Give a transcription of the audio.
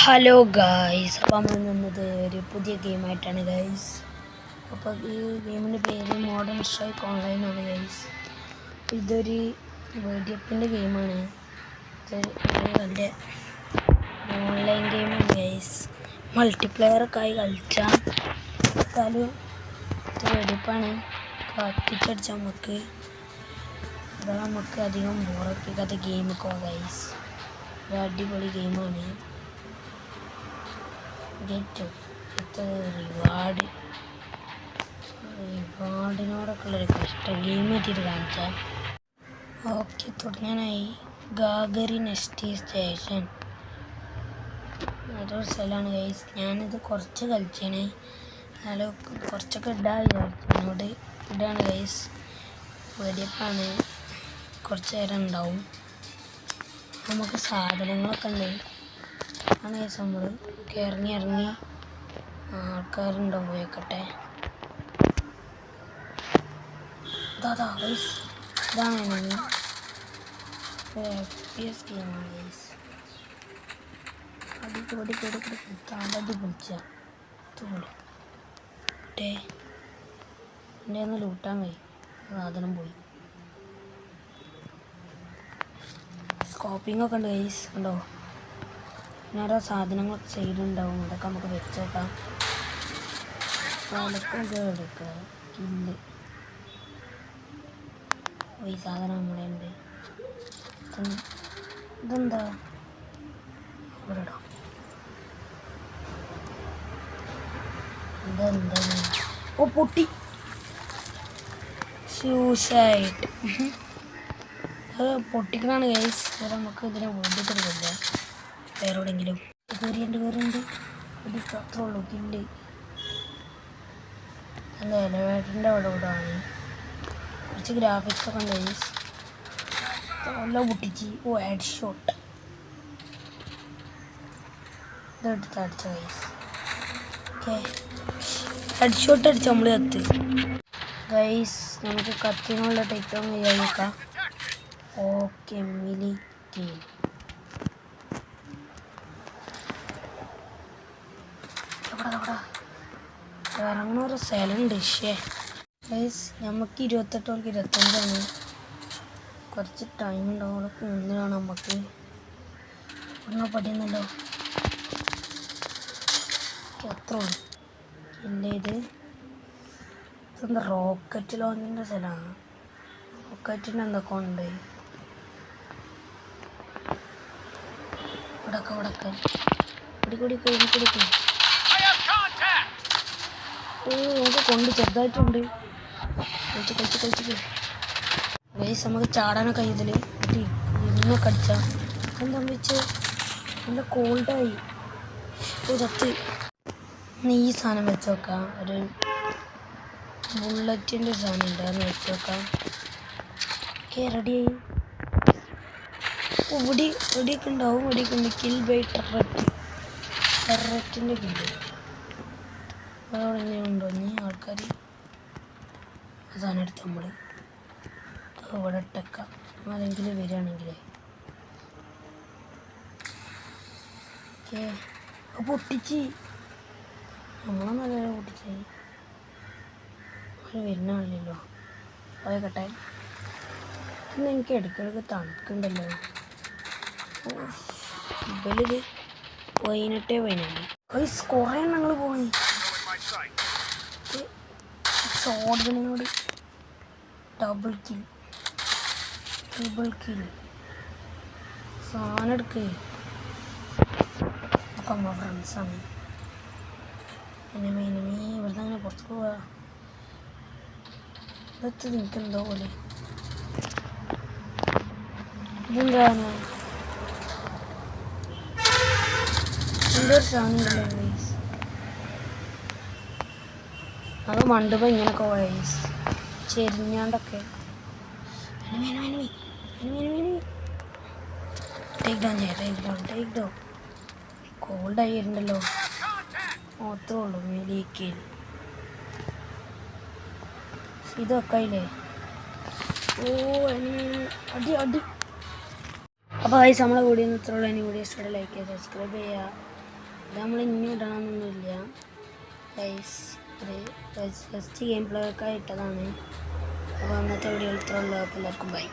Hello guys, അപ്പോൾ നമ്മൾ നിന്നത് ഒരു പുതിയ ഗെയിമായിട്ടാണ് ഗൈസ്. അപ്പോൾ ഈ ഗെയിമിൻ്റെ പേര് മോഡേൺ സ്ട്രൈക്ക് ഓൺലൈൻ ആണ് ഗൈസ്. ഇതൊരു വേൾഡ് ഗെയിമാണ്. ഇത് ഓൺലൈൻ ഗെയിമാണ് ഗൈസ്. മൾട്ടിപ്ലെയറൊക്കെ ആയി കളിച്ചാൽ എടുത്താലും ഇത് വെടിപ്പാണ്. കത്തിച്ചടിച്ചാൽ നമുക്ക് അധികം ബോറടിക്കാത്ത ഗെയിമൊക്കെ ഗൈസ്. ഒരു അടിപൊളി ഗെയിമാണ്. റിവാർഡിനോടൊക്കെ ഉള്ളൊരു കഷ്ടം ഗെയിം പറ്റിയിട്ട് കാണിച്ചാൽ. ഓക്കെ, തുടങ്ങാനായി. ഗാഗറി നെസ്റ്റ് സ്റ്റേഷൻ അതൊരു സ്ഥലമാണ് ഗൈസ്. ഞാനിത് കുറച്ച് കളിച്ചാണ്, എന്നാലും കുറച്ചൊക്കെ എന്നോട് ഇടാണ് ഗൈസ്. വെടിയപ്പാണ്, കുറച്ച് നേരം ഉണ്ടാവും. നമുക്ക് സാധനങ്ങളൊക്കെ ഉണ്ട് ആണ് ഗൈസ്. നമ്മൾ ഇറങ്ങി ആൾക്കാരുണ്ടോ പോയിക്കട്ടെ. ഗൈസ്, ഇതാണ് FPS ഗെയിമാണ് ഗൈസ്. അടി പൊളിച്ച എൻ്റെ ഒന്ന് ലൂട്ടാൻ കഴിയും. സാധനം പോയി. സ്കോപ്പിംഗ് ഒക്കെ ഉണ്ട് ഗൈസ്, ഉണ്ടോ? പിന്നെ ഓരോ സാധനങ്ങളൊക്കെ സൈഡുണ്ടാവും, അതൊക്കെ നമുക്ക് വെച്ചേക്കാം. എടുക്കുക കില്ല്. ഈ സാധനം നമ്മുടെ ഉണ്ട്. ഇതെന്താ ഇവിടെ ഇടാം. ഇതെന്താ? ഓ, പൊട്ടി. സൂസൈഡ്. അത് പൊട്ടിക്കണാണ് ഗൈസ്. നമുക്ക് ഇതിനെ ഓടിച്ചെടുക്കില്ല. വേറെവിടെയെങ്കിലും കയറിയുണ്ട്. ഇത് അത്രേ ഉള്ളൂ കില്ല്. എന്താ എലവേറ്ററിൻ്റെ അവിടെ ആണ്. കുറച്ച് ഗ്രാഫിക്സ് ഒക്കെ ഉണ്ട് ഗൈസ്. എല്ലാം പൊട്ടിച്ച്. ഓ, ഹെഡ് ഷോട്ട്. ഇതെടുത്ത് അടിച്ച ഗൈസ്. ഓക്കെ, ഹെഡ് ഷോട്ട് അടിച്ച നമ്മൾ കത്ത് ഗൈസ്. നമുക്ക് കത്തിനുള്ള ടൈറ്റോ കൈകാം. ഓക്കെ, മിലിറ്റി. ഇറങ്ങുന്ന ഒരു സ്ഥലമുണ്ട്. ഗൈസ്, നമുക്ക് 28 25 കുറച്ച് ടൈം ഉണ്ടാവും. ഒന്നിനാണ് നമുക്ക് ഒന്നും പഠിയുന്നല്ലോ. അത്ര ഇല്ല. ഇതെന്താ റോക്കറ്റ് ലോഞ്ചിൻ്റെ സ്ഥലമാണ്. റോക്കറ്റിന് എന്തൊക്കെ ഉണ്ട് ഇവിടൊക്കെ. കുടിക്കും. ഓ, നമുക്ക് കൊണ്ട് ചെറുതായിട്ടുണ്ട്. കളിച്ച് ഗൈസ്, നമുക്ക് ചാടാനൊക്കെ ഇതിൽ ഇരുന്നൊക്കെ അടിച്ചാൽ എന്താ വെച്ച് നല്ല കോൾഡായി. ഓ, ചത്ത്. ഈ സാധനം വെച്ച് നോക്കാം. ഒരു ബുള്ളറ്റിൻ്റെ സാധനം ഉണ്ട്, അതൊന്ന് വെച്ച് നോക്കാം. ഓക്കെ, റെഡിയായി. വെടിയൊക്കെ ഉണ്ടാവും. കിൽ ബൈ ടെററ്റിൻ്റെ കില്ല്. അതവിടെ എങ്ങനെ ഉണ്ടോ നീ ആൾക്കാർ സാധനം എടുത്ത് നമ്മൾ ഇവിടെ ഇട്ടേക്കാം. ആരെങ്കിലും വരികയാണെങ്കിലേ. ഓക്കെ, പൊട്ടിച്ച് നമ്മളൊന്നല്ല പൊട്ടിച്ച്. അത് വരുന്നാണല്ലോ. പോയക്കട്ടെ. ഇന്ന് എനിക്ക് ഇടയ്ക്കിടയ്ക്ക് തണുക്കുണ്ടല്ലോ. ഇവലിത് 18 കുറേ ഞങ്ങൾ പോയി. ഷോട്ട്ഗണിനോട് ഡബിൾ കിൽ സാധനം എടുക്ക്. അപ്പം അമ്മ ഫ്രണ്ട്സാണ്. എനിമി ഇവിടുന്ന് അങ്ങനെ പുറത്ത് പോവാ. ഇതൊക്കെ നിൽക്കുന്നുണ്ടോ പോലെ. ഇതെന്താണ് എൻ്റെ ഒരു സാധനം ഉണ്ടല്ലോ ഗൈസ്. അത് മണ്ടുമ്പോൾ ഇങ്ങനെയൊക്കെ വയസ് ചെരിഞ്ഞാണ്ടൊക്കെ. Take down. കോൾഡായി വരുന്നുണ്ടല്ലോ. അത്രേ ഉള്ളൂ. മേലേക്ക് ഇതൊക്കെ ഇല്ലേ. ഓ, അടി. അപ്പോൾ ഗൈസ്, നമ്മളെ വീഡിയോ ഇത്രയുള്ള. വീഡിയോ ഇഷ്ടമായി ലൈക്ക് ചെയ്യുക, സബ്സ്ക്രൈബ് ചെയ്യുക. ഇത് നമ്മൾ ഇനി ഇടണമെന്നൊന്നുമില്ല ഗൈസ്. ഒരു ജസ്റ്റ് ഗെയിം പ്ലേ ഒക്കെ ഇട്ടതാണ്. അപ്പോൾ അന്നത്തെ വീഡിയോ ഇത്ര ഉള്ളൂ. അപ്പോൾ എല്ലാവർക്കും ബൈ.